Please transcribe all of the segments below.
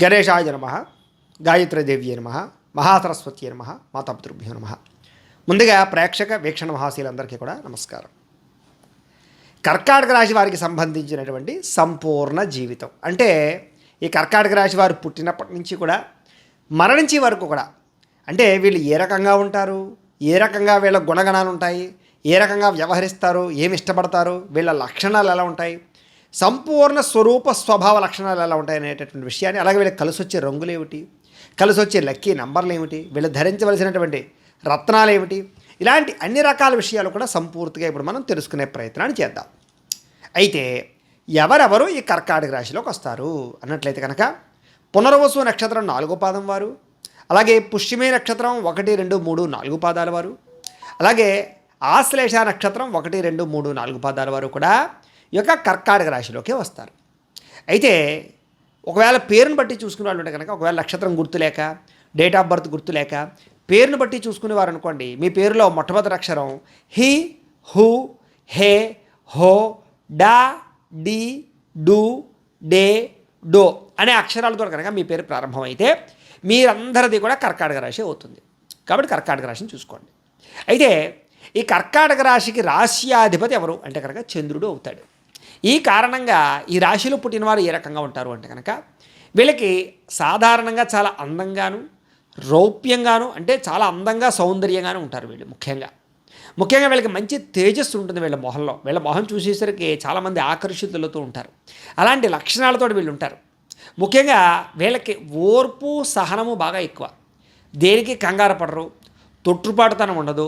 గణేశాయ నమ, గాయత్రీదేవ్యే నమ, మహాసరస్వతి నమ, మాతాపితృభ్యో నమ. ముందుగా ప్రేక్షక వీక్షణ మహాశీలందరికీ కూడా నమస్కారం. కర్కాటక రాశి వారికి సంబంధించినటువంటి సంపూర్ణ జీవితం అంటే ఈ కర్కాటక రాశి వారు పుట్టినప్పటి నుంచి కూడా మరణించే వరకు కూడా అంటే వీళ్ళు ఏ రకంగా ఉంటారు, ఏ రకంగా వీళ్ళ గుణగణాలు ఉంటాయి, ఏ రకంగా వ్యవహరిస్తారు, ఏమి ఇష్టపడతారు, వీళ్ళ లక్షణాలు ఎలా ఉంటాయి, సంపూర్ణ స్వరూప స్వభావ లక్షణాలు ఎలా ఉంటాయి అనేటటువంటి విషయాన్ని, అలాగే వీళ్ళకి కలిసి వచ్చే రంగులు ఏమిటి, కలిసి వచ్చే లక్కీ నంబర్లు ఏమిటి, వీళ్ళు ధరించవలసినటువంటి రత్నాలు ఏమిటి, ఇలాంటి అన్ని రకాల విషయాలు కూడా సంపూర్తిగా ఇప్పుడు మనం తెలుసుకునే ప్రయత్నాన్ని చేద్దాం. అయితే ఎవరెవరు ఈ కర్కాటక రాశిలోకి వస్తారు అన్నట్లయితే కనుక పునర్వసు నక్షత్రం 4వ పాదం వారు, అలాగే పుష్యమే నక్షత్రం 1, 2, 3, 4 పాదాల వారు, అలాగే ఆశ్లేష నక్షత్రం 1, 2, 3, 4 పాదాల వారు కూడా ఈ యొక్క కర్కాటక రాశిలోకి వస్తారు. అయితే ఒకవేళ పేరును బట్టి చూసుకునే వాళ్ళు ఉంటే కనుక, ఒకవేళ నక్షత్రం గుర్తులేక, డేట్ ఆఫ్ బర్త్ గుర్తులేక పేరును బట్టి చూసుకునేవారు అనుకోండి, మీ పేరులో మొట్టమొదటి అక్షరం హి, హు, హే, హో, డా, డి, డు, డే, డో అనే అక్షరాలతో కనుక మీ పేరు ప్రారంభమైతే మీరందరిది కూడా కర్కాటక రాశి అవుతుంది. కాబట్టి కర్కాటక రాశిని చూసుకోండి. అయితే ఈ కర్కాటక రాశికి రాశ్యాధిపతి ఎవరు అంటే కనుక చంద్రుడు అవుతాడు. ఈ కారణంగా ఈ రాశిలో పుట్టిన వారు ఏ రకంగా ఉంటారు అంటే కనుక వీళ్ళకి సాధారణంగా చాలా అందంగాను, రౌప్యంగాను, అంటే చాలా అందంగా సౌందర్యంగాను ఉంటారు. వీళ్ళు ముఖ్యంగా వీళ్ళకి మంచి తేజస్సు ఉంటుంది వీళ్ళ మొహంలో. వీళ్ళ మొహం చూసేసరికి చాలామంది ఆకర్షితులతో ఉంటారు. అలాంటి లక్షణాలతో వీళ్ళు ఉంటారు. ముఖ్యంగా వీళ్ళకి ఓర్పు సహనము బాగా ఎక్కువ. దేనికి కంగారు పడరు, తొట్టుపాటుతనం ఉండదు,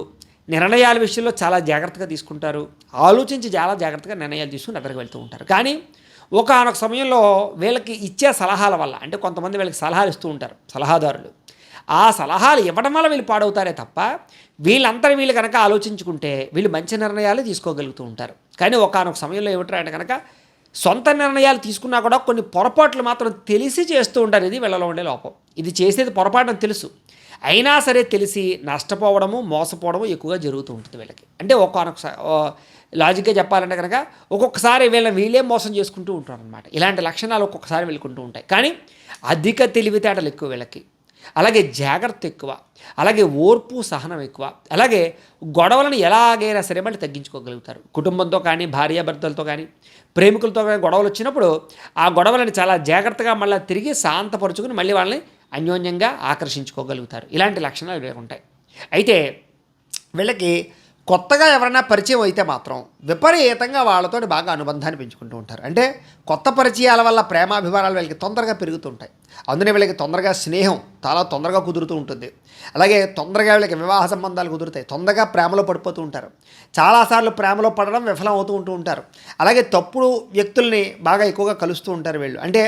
నిర్ణయాల విషయంలో చాలా జాగ్రత్తగా తీసుకుంటారు, ఆలోచించి చాలా జాగ్రత్తగా నిర్ణయాలు తీసుకుని ఎదురుకు వెళ్తూ ఉంటారు. కానీ ఒకానొక సమయంలో వీళ్ళకి ఇచ్చే సలహాల వల్ల, అంటే కొంతమంది వీళ్ళకి సలహాలు ఇస్తూ ఉంటారు సలహాదారులు, ఆ సలహాలు ఇవ్వడం వల్ల వీళ్ళు పాడవుతారే తప్ప వీళ్ళు కనుక ఆలోచించుకుంటే వీళ్ళు మంచి నిర్ణయాలు తీసుకోగలుగుతూ ఉంటారు. కానీ ఒకానొక సమయంలో ఏమిటంటే కనుక సొంత నిర్ణయాలు తీసుకున్నా కూడా కొన్ని పొరపాట్లు మాత్రం తెలిసి చేస్తూ ఉంటారు. ఇది వీళ్ళలో ఉండే లోపం. ఇది చేసేది పొరపాటు అని తెలుసు, అయినా సరే తెలిసి నష్టపోవడము, మోసపోవడము ఎక్కువగా జరుగుతూ ఉంటుంది వీళ్ళకి. అంటే ఒక్కొక్క లాజిక్గా చెప్పాలంటే కనుక ఒక్కొక్కసారి వీళ్ళే మోసం చేసుకుంటూ ఉంటారు అనమాట. ఇలాంటి లక్షణాలు ఒక్కొక్కసారి వీళ్ళకుంటూ ఉంటాయి. కానీ అధిక తెలివితేటలు ఎక్కువ వీళ్ళకి, అలాగే జాగ్రత్త ఎక్కువ, అలాగే ఓర్పు సహనం ఎక్కువ, అలాగే గొడవలను ఎలాగైనా సరే మళ్ళీ తగ్గించుకోగలుగుతారు. కుటుంబంతో కానీ, భార్యాభర్తలతో కానీ, ప్రేమికులతో కానీ గొడవలు వచ్చినప్పుడు ఆ గొడవలను చాలా జాగ్రత్తగా మళ్ళీ తిరిగి శాంతపరుచుకుని మళ్ళీ వాళ్ళని అన్యోన్యంగా ఆకర్షించుకోగలుగుతారు. ఇలాంటి లక్షణాలు వీళ్ళకి ఉంటాయి. అయితే వీళ్ళకి కొత్తగా ఎవరైనా పరిచయం అయితే మాత్రం విపరీతంగా వాళ్ళతో బాగా అనుబంధాన్ని పెంచుకుంటూ ఉంటారు. అంటే కొత్త పరిచయాల వల్ల ప్రేమాభిమానాలు వీళ్ళకి తొందరగా పెరుగుతుంటాయి. అందునే వీళ్ళకి తొందరగా స్నేహం చాలా తొందరగా కుదురుతూ ఉంటుంది. అలాగే తొందరగా వీళ్ళకి వివాహ సంబంధాలు కుదురుతాయి. తొందరగా ప్రేమలో పడిపోతూ ఉంటారు. చాలాసార్లు ప్రేమలో పడడం విఫలం అవుతూ ఉంటారు. అలాగే తప్పుడు వ్యక్తుల్ని బాగా ఎక్కువగా కలుస్తూ ఉంటారు వీళ్ళు. అంటే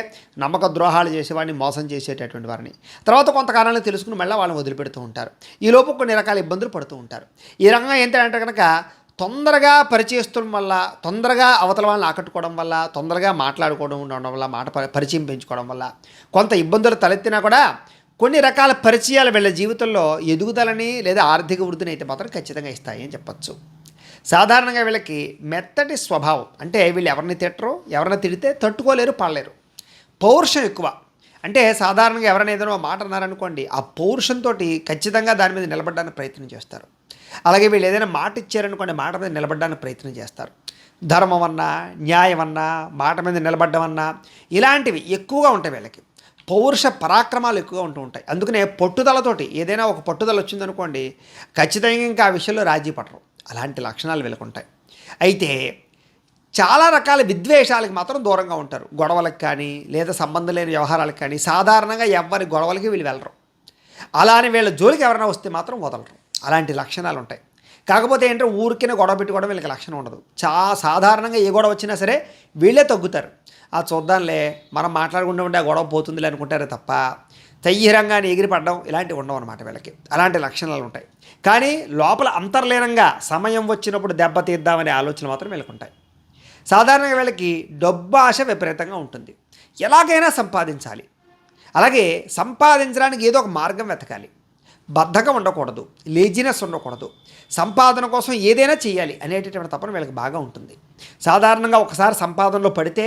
నమ్మక ద్రోహాలు చేసేవాడిని, మోసం చేసేటటువంటి వారిని తర్వాత కొంతకాలాన్ని తెలుసుకుని మళ్ళీ వాళ్ళని వదిలిపెడుతూ ఉంటారు. ఈలోపు కొన్ని రకాల ఇబ్బందులు పడుతూ ఉంటారు. ఈ రకంగా ఏంటంటే కనుక తొందరగా పరిచయస్తుల వల్ల, తొందరగా అవతల వాళ్ళని ఆకట్టుకోవడం వల్ల, తొందరగా మాట్లాడుకోవడం ఉండడం వల్ల, పరిచయం పెంచుకోవడం వల్ల కొంత ఇబ్బందులు తలెత్తినా కూడా కొన్ని రకాల పరిచయాలు వీళ్ళ జీవితంలో ఎదుగుదలని లేదా ఆర్థిక వృద్ధిని అయితే మాత్రం ఖచ్చితంగా ఇస్తాయి అని చెప్పచ్చు. సాధారణంగా వీళ్ళకి మెత్తటి స్వభావం, అంటే వీళ్ళు ఎవరిని తిట్టరు, ఎవరిని తిడితే తట్టుకోలేరు, పడలేరు. పౌరుషం ఎక్కువ, అంటే సాధారణంగా ఎవరైనా ఏదైనా మాట అన్నారనుకోండి, ఆ పౌరుషంతో ఖచ్చితంగా దాని మీద నిలబడడానికి ప్రయత్నం చేస్తారు. అలాగే వీళ్ళు ఏదైనా మాట ఇచ్చారనుకోండి, మాట మీద నిలబడడానికి ప్రయత్నం చేస్తారు. ధర్మం అన్నా, న్యాయం అన్నా, మాట మీద నిలబడ్డం అన్నా ఇలాంటివి ఎక్కువగా ఉంటాయి వీళ్ళకి. పౌరుష పరాక్రమాలు ఎక్కువగా ఉంటూ ఉంటాయి. అందుకనే పట్టుదలతోటి ఏదైనా ఒక పట్టుదల వచ్చిందనుకోండి, ఖచ్చితంగా ఇంకా ఆ విషయంలో రాజీ పడరు. అలాంటి లక్షణాలు వీళ్ళకు ఉంటాయి. అయితే చాలా రకాల విద్వేషాలకు మాత్రం దూరంగా ఉంటారు. గొడవలకు కానీ లేదా సంబంధం లేని వ్యవహారాలకు కానీ సాధారణంగా ఎవరి గొడవలకి వీళ్ళు వెళ్ళరు. అలానే వీళ్ళ జోలికి ఎవరైనా వస్తే మాత్రం వదలరు. అలాంటి లక్షణాలు ఉంటాయి. కాకపోతే ఏంటంటే ఊరికైనా గొడవ పెట్టుకోవడం వీళ్ళకి లక్షణం ఉండదు. సాధారణంగా ఏ గొడవ వచ్చినా సరే వీళ్ళే తగ్గుతారు. చూద్దాంలే, మనం మాట్లాడుకుంటూ ఉంటే ఆ గొడవ పోతుందిలే అనుకుంటారే తప్ప తయ్యరంగానే ఎగిరిపడడం ఇలాంటివి ఉండవు అనమాట వీళ్ళకి. అలాంటి లక్షణాలు ఉంటాయి. కానీ లోపల అంతర్లీనంగా సమయం వచ్చినప్పుడు దెబ్బతీద్దామనే ఆలోచన మాత్రం వీళ్ళకి ఉంటాయి. సాధారణంగా వీళ్ళకి డబ్బు ఆశ విపరీతంగా ఉంటుంది. ఎలాగైనా సంపాదించాలి, అలాగే సంపాదించడానికి ఏదో ఒక మార్గం వెతకాలి. బద్ధకం ఉండకూడదు, లేజినెస్ ఉండకూడదు, సంపాదన కోసం ఏదైనా చేయాలి అనేటటువంటి తపన వీళ్ళకి బాగా ఉంటుంది. సాధారణంగా ఒకసారి సంపాదనలో పడితే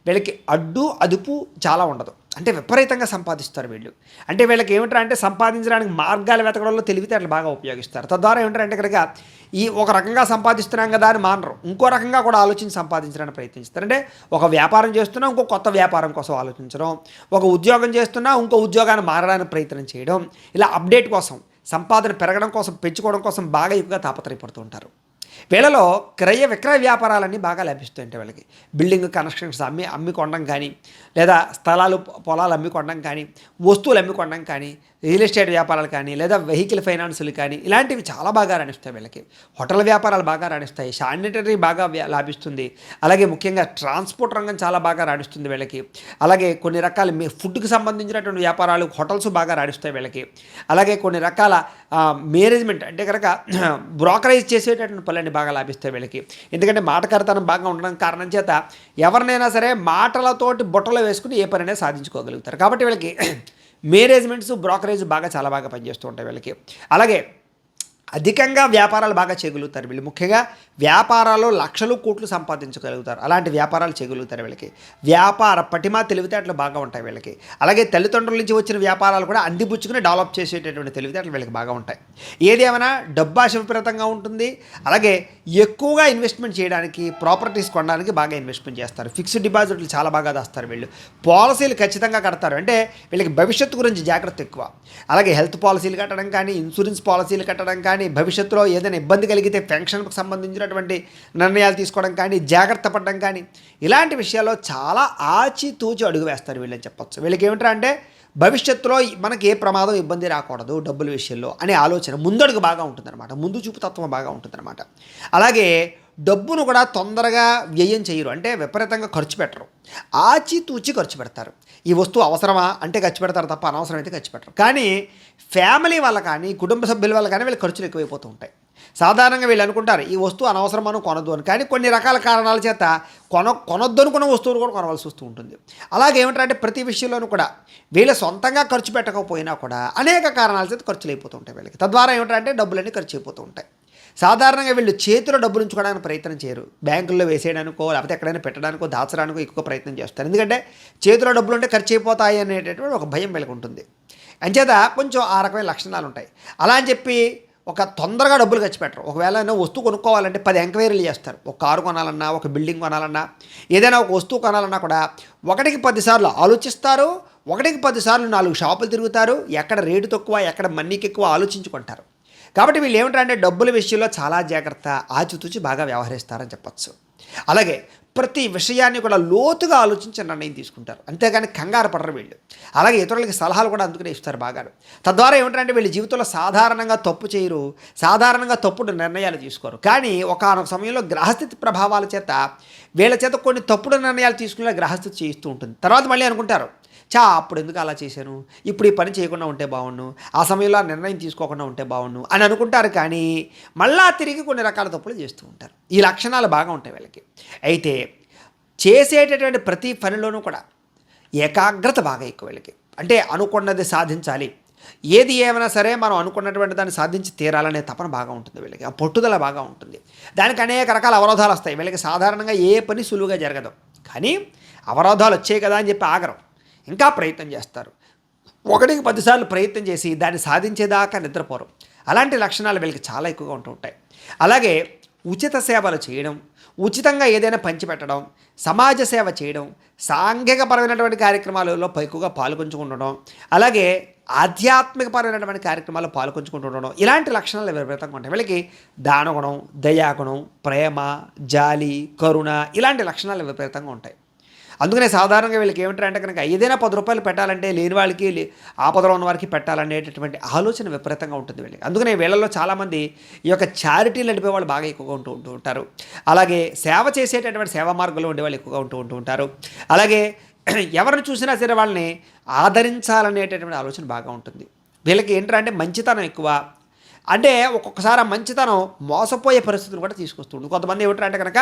వీళ్ళకి అడ్డు అదుపు చాలా ఉండదు. అంటే విపరీతంగా సంపాదిస్తారు వీళ్ళు. అంటే వీళ్ళకి ఏమిటంటే సంపాదించడానికి మార్గాలు వెతకడంలో తెలివితేటలు బాగా ఉపయోగిస్తారు. తద్వారా ఏమిటంటే కనుక ఈ ఒక రకంగా సంపాదిస్తున్నాం కదా అని మానరు. ఇంకో రకంగా కూడా ఆలోచించి సంపాదించడానికి ప్రయత్నిస్తారు. అంటే ఒక వ్యాపారం చేస్తున్నా ఇంకో కొత్త వ్యాపారం కోసం ఆలోచించడం, ఒక ఉద్యోగం చేస్తున్నా ఇంకో ఉద్యోగాన్ని మారడానికి ప్రయత్నం చేయడం, ఇలా అప్డేట్ కోసం, సంపాదన పెరగడం కోసం, పెంచుకోవడం కోసం బాగా ఎక్కువగా తాపత్రయపడుతూ ఉంటారు. వీళ్ళలో క్రయ విక్రయ వ్యాపారాలన్నీ బాగా లభిస్తుంటాయి. వీళ్ళకి బిల్డింగ్ కన్స్ట్రక్షన్స్ అమ్మి కొనడం కానీ, లేదా స్థలాలు పొలాలు అమ్మి కొనడం కానీ, వస్తువులు అమ్మి కొనడం కానీ, రియల్ ఎస్టేట్ వ్యాపారాలు కానీ, లేదా వెహికల్ ఫైనాన్సులు కానీ, ఇలాంటివి చాలా బాగా రాణిస్తాయి వీళ్ళకి. హోటల్ వ్యాపారాలు బాగా రాణిస్తాయి, శానిటరీ బాగా లాభిస్తుంది. అలాగే ముఖ్యంగా ట్రాన్స్పోర్ట్ రంగం చాలా బాగా రాణిస్తుంది వీళ్ళకి. అలాగే కొన్ని రకాల ఫుడ్కి సంబంధించినటువంటి వ్యాపారాలు, హోటల్స్ బాగా రాణిస్తాయి వీళ్ళకి. అలాగే కొన్ని రకాల మేనేజ్మెంట్ అంటే కనుక బ్రోకరేజ్ చేసేటటువంటి పనులన్నీ బాగా లాభిస్తాయి వీళ్ళకి. ఎందుకంటే మాటకారితనం బాగా ఉండడం కారణం చేత ఎవరినైనా సరే మాటలతోటి బుట్టలో వేసుకుని ఏ పనైనా సాధించుకోగలుగుతారు. కాబట్టి వీళ్ళకి మేనేజ్మెంట్స్, బ్రోకరేజ్ బాగా చాలా బాగా పనిచేస్తూ ఉంటాయి వీళ్ళకి. అలాగే అధికంగా వ్యాపారాలు బాగా చేయగలుగుతారు వీళ్ళు. ముఖ్యంగా వ్యాపారాల్లో లక్షలు కోట్లు సంపాదించగలుగుతారు. అలాంటి వ్యాపారాలు చేయగలుగుతారు వీళ్ళకి. వ్యాపార పటిమ తెలివితేటలు బాగా ఉంటాయి వీళ్ళకి. అలాగే తల్లిదండ్రుల నుంచి వచ్చిన వ్యాపారాలు కూడా అందిపుచ్చుకుని డెవలప్ చేసేటటువంటి తెలివితేటలు వీళ్ళకి బాగా ఉంటాయి. ఏదేమైనా డబ్బాశ విపరీతంగా ఉంటుంది. అలాగే ఎక్కువగా ఇన్వెస్ట్మెంట్ చేయడానికి, ప్రాపర్టీస్ కొనడానికి బాగా ఇన్వెస్ట్మెంట్ చేస్తారు. ఫిక్స్డ్ డిపాజిట్లు చాలా బాగా దాస్తారు వీళ్ళు. పాలసీలు ఖచ్చితంగా కడతారు. అంటే వీళ్ళకి భవిష్యత్తు గురించి జాగ్రత్త ఎక్కువ. అలాగే హెల్త్ పాలసీలు కట్టడం కానీ, ఇన్సూరెన్స్ పాలసీలు కట్టడం కానీ, భవిష్యత్తులో ఏదైనా ఇబ్బంది కలిగితే పెన్షన్కు సంబంధించినటువంటి నిర్ణయాలు తీసుకోవడం కానీ, జాగ్రత్త పడడం కానీ, ఇలాంటి విషయాల్లో చాలా ఆచితూచి అడుగు వేస్తారు వీళ్ళని చెప్పొచ్చు. వీళ్ళకి ఏమిటంటే భవిష్యత్తులో మనకి ఏ ప్రమాదం, ఇబ్బంది రాకూడదు డబ్బుల విషయంలో అనే ఆలోచన ముందడుగు బాగా ఉంటుందన్నమాట. ముందు చూపు తత్వం బాగా ఉంటుందన్నమాట. అలాగే డబ్బును కూడా తొందరగా వ్యయం చేయరు. అంటే విపరీతంగా ఖర్చు పెట్టరు, ఆచితూచి ఖర్చు పెడతారు. ఈ వస్తువు అవసరమా అంటే ఖర్చు పెడతారు తప్ప అనవసరం అయితే ఖర్చు పెట్టరు. కానీ ఫ్యామిలీ వల్ల కానీ, కుటుంబ సభ్యుల వల్ల కానీ వీళ్ళ ఖర్చులు ఎక్కువైపోతూ ఉంటాయి. సాధారణంగా వీళ్ళు అనుకుంటారు ఈ వస్తువు అనవసరం మనం కొనద్దు అని. కానీ కొన్ని రకాల కారణాల చేత కొనొద్దు అనుకున్న వస్తువులు కూడా కొనవలసి వస్తూ ఉంటుంది. అలాగే ఏమిటంటే ప్రతి విషయంలోనూ కూడా వీళ్ళు సొంతంగా ఖర్చు పెట్టకపోయినా కూడా అనేక కారణాల చేత ఖర్చులు అయిపోతూ ఉంటాయి వీళ్ళకి. తద్వారా ఏమిటంటే డబ్బులన్నీ ఖర్చు అయిపోతూ ఉంటాయి. సాధారణంగా వీళ్ళు చేతిలో డబ్బులు ఉంచుకోవడానికి ప్రయత్నం చేయరు. బ్యాంకుల్లో వేసేయడానికో లేకపోతే ఎక్కడైనా పెట్టడానికో దాచడానికో ఎక్కువ ప్రయత్నం చేస్తారు. ఎందుకంటే చేతిలో డబ్బులు ఉంటే ఖర్చు అయిపోతాయి అనేటటువంటి ఒక భయం వీళ్ళకి ఉంటుంది. అంచేత కొంచెం ఆ రకమైన లక్షణాలు ఉంటాయి. అలా అని చెప్పి ఒక తొందరగా డబ్బులు ఖర్చు పెట్టరు. ఒకవేళ ఏదైనా వస్తువు కొనుక్కోవాలంటే 10 ఎంక్వైరీలు చేస్తారు. ఒక కారు కొనాలన్నా, ఒక బిల్డింగ్ కొనాలన్నా, ఏదైనా ఒక వస్తువు కొనాలన్నా కూడా 1కి 10 సార్లు ఆలోచిస్తారు. 1కి 10 సార్లు 4 షాపులు తిరుగుతారు. ఎక్కడ రేటు తక్కువ, ఎక్కడ మనీకి ఎక్కువ ఆలోచించుకుంటారు. కాబట్టి వీళ్ళు ఏమిటంటే డబ్బుల విషయంలో చాలా జాగ్రత్త, ఆచితూచి బాగా వ్యవహరిస్తారని చెప్పచ్చు. అలాగే ప్రతి విషయాన్ని కూడా లోతుగా ఆలోచించి నిర్ణయం తీసుకుంటారు. అంతేగాని కంగారు పడరు వీళ్ళు. అలాగే ఇతరులకి సలహాలు కూడా అందుకునే ఇస్తారు బాగా. తద్వారా ఏమిటంటే వీళ్ళ జీవితంలో సాధారణంగా తప్పు చేయరు, సాధారణంగా తప్పుడు నిర్ణయాలు తీసుకోరు. కానీ ఒకానొక సమయంలో గ్రహస్థితి ప్రభావాల చేత వీళ్ళ చేత కొన్ని తప్పుడు నిర్ణయాలు తీసుకునే గ్రహస్థితి చేయిస్తూ ఉంటుంది. తర్వాత మళ్ళీ అనుకుంటారు, అప్పుడు ఎందుకు అలా చేశాను, ఇప్పుడు ఈ పని చేయకుండా ఉంటే బాగుండు, ఆ సమయంలో ఆ నిర్ణయం తీసుకోకుండా ఉంటే బాగుండు అని అనుకుంటారు. కానీ మళ్ళా తిరిగి కొన్ని రకాల తప్పులు చేస్తూ ఉంటారు. ఈ లక్షణాలు బాగా ఉంటాయి వీళ్ళకి. అయితే చేసేటటువంటి ప్రతి పనిలోనూ కూడా ఏకాగ్రత బాగా ఎక్కువ వీళ్ళకి. అంటే అనుకున్నది సాధించాలి, ఏది ఏమైనా సరే మనం అనుకున్నటువంటి దాన్ని సాధించి తీరాలనే తపన బాగా ఉంటుంది వీళ్ళకి. ఆ పట్టుదల బాగా ఉంటుంది. దానికి అనేక రకాల అవరోధాలు వస్తాయి వీళ్ళకి. సాధారణంగా ఏ పని సులువుగా జరగదు. కానీ అవరోధాలు వచ్చాయి కదా అని చెప్పి ఆగరం, ఇంకా ప్రయత్నం చేస్తారు. 1కి 10 సార్లు ప్రయత్నం చేసి దాన్ని సాధించేదాకా నిద్రపోరు. అలాంటి లక్షణాలు వీళ్ళకి చాలా ఎక్కువగా ఉంటూ ఉంటాయి. అలాగే ఉచిత సేవలు చేయడం, ఉచితంగా ఏదైనా పంచిపెట్టడం, సమాజ సేవ చేయడం, సాంఘికపరమైనటువంటి కార్యక్రమాలలో ఎక్కువగా పాల్గొంచుకుంటడం, అలాగే ఆధ్యాత్మికపరమైనటువంటి కార్యక్రమాల్లో పాల్గొంచుకుంటుండడం, ఇలాంటి లక్షణాలు విపరీతంగా ఉంటాయి వీళ్ళకి. దానగుణం, దయాగుణం, ప్రేమ, జాలి, కరుణ, ఇలాంటి లక్షణాలు విపరీతంగా ఉంటాయి. అందుకనే సాధారణంగా వీళ్ళకి ఏమిటంటే కనుక ఏదైనా 10 రూపాయలు పెట్టాలంటే లేని వాళ్ళకి, ఆపదలో ఉన్న వారికి పెట్టాలనేటటువంటి ఆలోచన విపరీతంగా ఉంటుంది వీళ్ళకి. అందుకనే వీళ్ళలో చాలామంది ఈ యొక్క చారిటీలు నడిపే వాళ్ళు బాగా ఎక్కువగా ఉంటూ ఉంటారు. అలాగే సేవ చేసేటటువంటి సేవా మార్గంలో ఉండేవాళ్ళు ఎక్కువగా ఉంటూ ఉంటారు. అలాగే ఎవరిని చూసినా సరే వాళ్ళని ఆదరించాలనేటటువంటి ఆలోచన బాగా ఉంటుంది వీళ్ళకి. ఏంటంటే మంచితనం ఎక్కువ. అంటే ఒక్కొక్కసారి ఆ మంచితనం మోసపోయే పరిస్థితులు కూడా తీసుకొస్తుంది. కొంతమంది ఏమిటంటే కనుక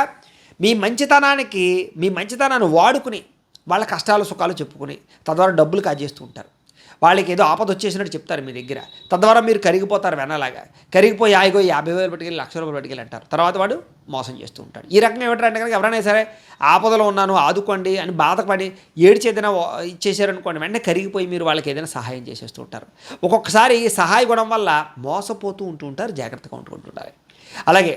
మీ మంచితనాన్ని వాడుకుని వాళ్ళ కష్టాలు సుఖాలు చెప్పుకుని తద్వారా డబ్బులు కాజేస్తూ ఉంటారు. వాళ్ళకి ఏదో ఆపద వచ్చేసినట్టు చెప్తారు మీ దగ్గర. తద్వారా మీరు కరిగిపోతారు వెనలాగా. కరిగిపోయి ఆయిగో 50,000 పట్టుకెళ్ళి 1,00,000 రూపాయలు పట్టుకెళ్ళి అంటారు. తర్వాత వాడు మోసం చేస్తూ ఉంటాడు. ఈ రకంగా ఏమిటంటే కనుక ఎవరైనా సరే ఆపదలో ఉన్నాను ఆదుకోండి అని బాధపడి ఏడిచి ఏదైనా ఇచ్చేసారనుకోండి, వెంటనే కరిగిపోయి మీరు వాళ్ళకి ఏదైనా సహాయం చేసేస్తూ ఉంటారు. ఒక్కొక్కసారి సహాయ గుణం వల్ల మోసపోతూ ఉంటూ ఉంటారు. జాగ్రత్తగా ఉంటుంటారు. అలాగే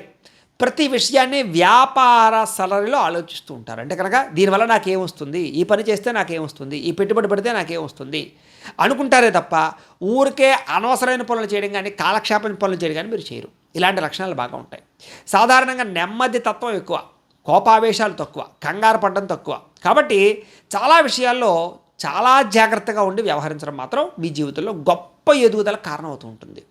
ప్రతి విషయాన్ని వ్యాపార సలరీలో ఆలోచిస్తూ ఉంటారు. అంటే కనుక దీనివల్ల నాకేమొస్తుంది, ఈ పని చేస్తే నాకేమొస్తుంది, ఈ పెట్టుబడి పెడితే నాకేమొస్తుంది అనుకుంటారే తప్ప ఊరికే అనవసరమైన పనులు చేయడం కానీ కాలక్షేపం పనులు చేయడం కానీ మీరు చేయరు. ఇలాంటి లక్షణాలు బాగా ఉంటాయి. సాధారణంగా నెమ్మది తత్వం ఎక్కువ, కోపావేశాలు తక్కువ, కంగారు పడడం తక్కువ. కాబట్టి చాలా విషయాల్లో చాలా జాగ్రత్తగా ఉండి వ్యవహరించడం మాత్రం మీ జీవితంలో గొప్ప ఎదుగుదల కారణం అవుతూ ఉంటుంది.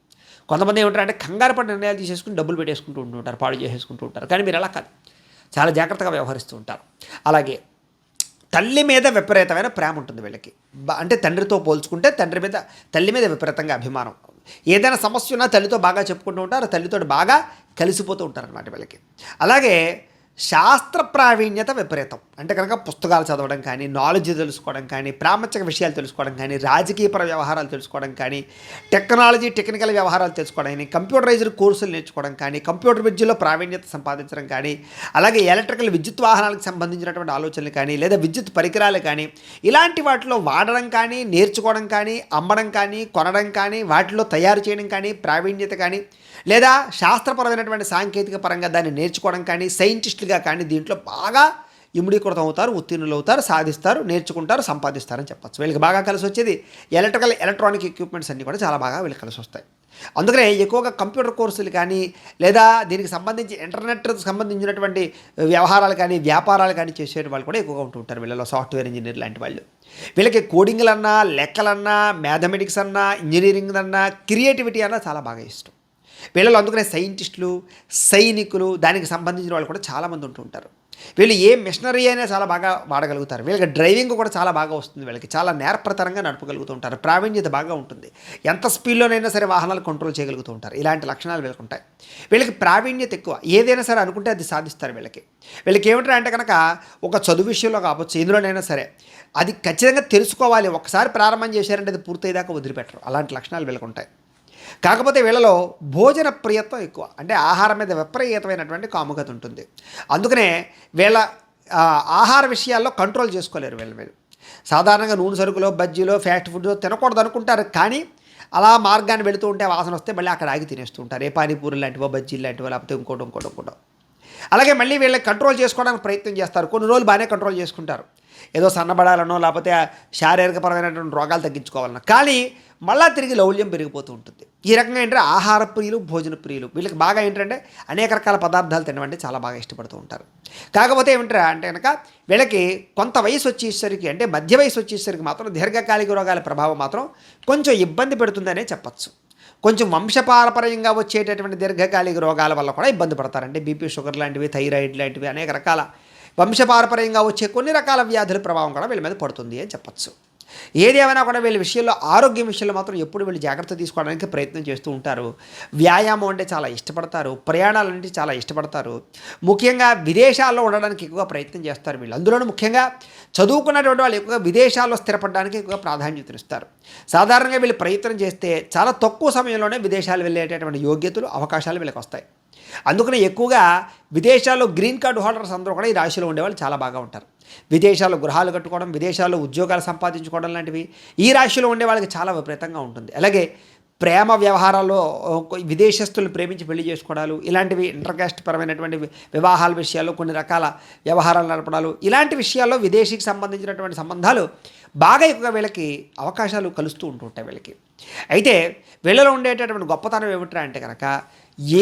కొంతమంది ఏమంటారంటే కంగారు పడి నిర్ణయాలు తీసేసుకుని డబ్బులు పెట్టేసుకుంటూ ఉంటుంటారు, పాడు చేసేసుకుంటూ ఉంటారు. కానీ మీరు అలా కాదు, చాలా జాగ్రత్తగా వ్యవహరిస్తూ ఉంటారు. అలాగే తల్లి మీద విపరీతమైన ప్రేమ ఉంటుంది వీళ్ళకి. అంటే తండ్రితో పోల్చుకుంటే తల్లి మీద విపరీతంగా అభిమానం. ఏదైనా సమస్య ఉన్నా తల్లితో బాగా చెప్పుకుంటూ ఉంటారు, తల్లితో బాగా కలిసిపోతూ ఉంటారు అన్నమాట వీళ్ళకి. అలాగే శాస్త్ర ప్రావీణ్యత విపరీతం. అంటే కనుక పుస్తకాలు చదవడం కానీ, నాలెడ్జ్ తెలుసుకోవడం కానీ, ప్రాముఖ్య విషయాలు తెలుసుకోవడం కానీ, రాజకీయపర వ్యవహారాలు తెలుసుకోవడం కానీ, టెక్నికల్ వ్యవహారాలు తెలుసుకోవడం కానీ, కంప్యూటరైజ్డ్ కోర్సులు నేర్చుకోవడం కానీ, కంప్యూటర్ విద్యలో ప్రావీణ్యత సంపాదించడం కానీ, అలాగే ఎలక్ట్రికల్ విద్యుత్ వాహనాలకు సంబంధించినటువంటి ఆలోచనలు కానీ, లేదా విద్యుత్ పరికరాలు కానీ, ఇలాంటి వాటిలో వాడడం కానీ, నేర్చుకోవడం కానీ, అమ్మడం కానీ, కొనడం కానీ, వాటిలో తయారు చేయడం కానీ, ప్రావీణ్యత కానీ, లేదా శాస్త్రపరమైనటువంటి సాంకేతిక పరంగా దాన్ని నేర్చుకోవడం కానీ, సైంటిస్టులుగా కానీ దీంట్లో బాగా ఇముడీకృతం అవుతారు, ఉత్తీర్ణులు అవుతారు, సాధిస్తారు, నేర్చుకుంటారు, సంపాదిస్తారని చెప్పచ్చు. వీళ్ళకి బాగా కలిసి వచ్చేది ఎలక్ట్రానిక్ ఎక్విప్మెంట్స్ అన్నీ కూడా చాలా బాగా వీళ్ళకి కలిసి వస్తాయి. అందుకనే ఎక్కువగా కంప్యూటర్ కోర్సులు కానీ, లేదా దీనికి సంబంధించి ఇంటర్నెట్ సంబంధించినటువంటి వ్యవహారాలు కానీ, వ్యాపారాలు కానీ చేసే వాళ్ళు కూడా ఎక్కువగా ఉంటూ ఉంటారు. వీళ్ళలో సాఫ్ట్వేర్ ఇంజనీర్ లాంటి వాళ్ళు. వీళ్ళకి కోడింగ్లన్నా, లెక్కలన్నా, మ్యాథమెటిక్స్ అన్నా, ఇంజనీరింగ్ అన్నా, క్రియేటివిటీ అన్నా చాలా బాగా ఇష్టం. వీళ్ళలో అందుకనే సైంటిస్టులు, సైనికులు, దానికి సంబంధించిన వాళ్ళు కూడా చాలామంది ఉంటూ ఉంటారు. వీళ్ళు ఏ మిషనరీ అయినా చాలా బాగా వాడగలుగుతారు. వీళ్ళకి డ్రైవింగ్ కూడా చాలా బాగా వస్తుంది. వీళ్ళకి చాలా నేర్పరతరంగా నడపగలుగుతూ ఉంటారు. ప్రావీణ్యత బాగా ఉంటుంది. ఎంత స్పీడ్లోనైనా సరే వాహనాలు కంట్రోల్ చేయగలుగుతూ ఉంటారు. ఇలాంటి లక్షణాలు వీళ్ళకి ఉంటాయి. వీళ్ళకి ప్రావీణ్యత ఎక్కువ. ఏదైనా సరే అనుకుంటే అది సాధిస్తారు. వీళ్ళకి ఏమిటంటే అంటే కనుక ఒక చదువు విషయంలో కావచ్చు, ఎందులోనైనా సరే అది ఖచ్చితంగా తెలుసుకోవాలి. ఒకసారి ప్రారంభం చేశారంటే అది పూర్తయ్యేదాకా వదిలిపెట్టరు. అలాంటి లక్షణాలు వీళ్ళకి ఉంటాయి. కాకపోతే వీళ్ళలో భోజన ప్రియత్వం ఎక్కువ. అంటే ఆహారం మీద విపరీతమైనటువంటి కాముకత ఉంటుంది. అందుకనే వీళ్ళ ఆహార విషయాల్లో కంట్రోల్ చేసుకోలేరు వీళ్ళు. సాధారణంగా నూనె సరుకులో, బజ్జీలో, ఫాస్ట్ ఫుడ్ తినకూడదు అనుకుంటారు. కానీ అలా మార్గాన్ని వెళుతూ ఉంటే వాసన వస్తే మళ్ళీ అక్కడ ఆగి తినేస్తూ ఉంటారు. ఏ పానీపూరి లాంటివో, బజ్జీలు లాంటివో, లేకపోతే ఇంకోటో. అలాగే మళ్ళీ వీళ్ళకి కంట్రోల్ చేసుకోవడానికి ప్రయత్నం చేస్తారు. కొన్ని రోజులు బాగానే కంట్రోల్ చేసుకుంటారు, ఏదో సన్నబడాలనో లేకపోతే శారీరకపరమైనటువంటి రోగాలు తగ్గించుకోవాలనో. కానీ మళ్ళా తిరిగి లౌల్యం పెరిగిపోతూ ఉంటుంది. ఈ రకంగా ఏంటంటే ఆహార ప్రియులు, భోజన ప్రియులు. వీళ్ళకి బాగా ఏంటంటే అనేక రకాల పదార్థాలు తినమంటే చాలా బాగా ఇష్టపడుతూ ఉంటారు. కాకపోతే ఏమిటంటే అంటే కనుక వీళ్ళకి కొంత వయసు వచ్చేసరికి, అంటే మధ్య వయసు వచ్చేసరికి మాత్రం దీర్ఘకాలిక రోగాల ప్రభావం మాత్రం కొంచెం ఇబ్బంది పెడుతుందనే చెప్పచ్చు. కొంచెం వంశపారపర్యంగా వచ్చేటటువంటి దీర్ఘకాలిక రోగాల వల్ల కూడా ఇబ్బంది పడతారు. అంటే బీపీ, షుగర్ లాంటివి, థైరాయిడ్ లాంటివి అనేక రకాల వంశపారపర్యంగా వచ్చే కొన్ని రకాల వ్యాధుల ప్రభావం కూడా వీళ్ళ మీద పడుతుంది అని చెప్పచ్చు. ఏది ఏమైనా కూడా వీళ్ళ విషయంలో, ఆరోగ్యం విషయంలో మాత్రం ఎప్పుడు వీళ్ళు జాగ్రత్త తీసుకోవడానికి ప్రయత్నం చేస్తూ ఉంటారు. వ్యాయామం అంటే చాలా ఇష్టపడతారు, ప్రయాణాలు అంటే చాలా ఇష్టపడతారు. ముఖ్యంగా విదేశాల్లో ఉండడానికి ఎక్కువగా ప్రయత్నం చేస్తారు వీళ్ళు. అందులోనూ ముఖ్యంగా చదువుకున్నటువంటి వాళ్ళు ఎక్కువగా విదేశాల్లో స్థిరపడడానికి ఎక్కువగా ప్రాధాన్యతనిస్తారు. సాధారణంగా వీళ్ళు ప్రయత్నం చేస్తే చాలా తక్కువ సమయంలోనే విదేశాలు వెళ్ళేటటువంటి యోగ్యతలు, అవకాశాలు వీళ్ళకి వస్తాయి. అందుకనే ఎక్కువగా విదేశాల్లో గ్రీన్ కార్డు హోల్డర్స్ అందరూ కూడా ఈ రాశిలో ఉండేవాళ్ళు చాలా బాగా ఉంటారు. విదేశాల్లో గృహాలు కట్టుకోవడం, విదేశాల్లో ఉద్యోగాలు సంపాదించుకోవడం లాంటివి ఈ రాశిలో ఉండే వాళ్ళకి చాలా విపరీతంగా ఉంటుంది. అలాగే ప్రేమ వ్యవహారాల్లో విదేశస్తులు ప్రేమించి పెళ్లి చేసుకోవడాలు, ఇలాంటివి ఇంటర్కాస్ట్ పరమైనటువంటి వివాహాల విషయాల్లో కొన్ని రకాల వ్యవహారాలు నడపడాలు, ఇలాంటి విషయాల్లో విదేశీకి సంబంధించినటువంటి సంబంధాలు బాగా ఎక్కువగా వీళ్ళకి అవకాశాలు కలుస్తూ ఉంటుంటాయి వీళ్ళకి. అయితే వీళ్ళలో ఉండేటటువంటి గొప్పతనం ఏమిట్రా అంటే కనుక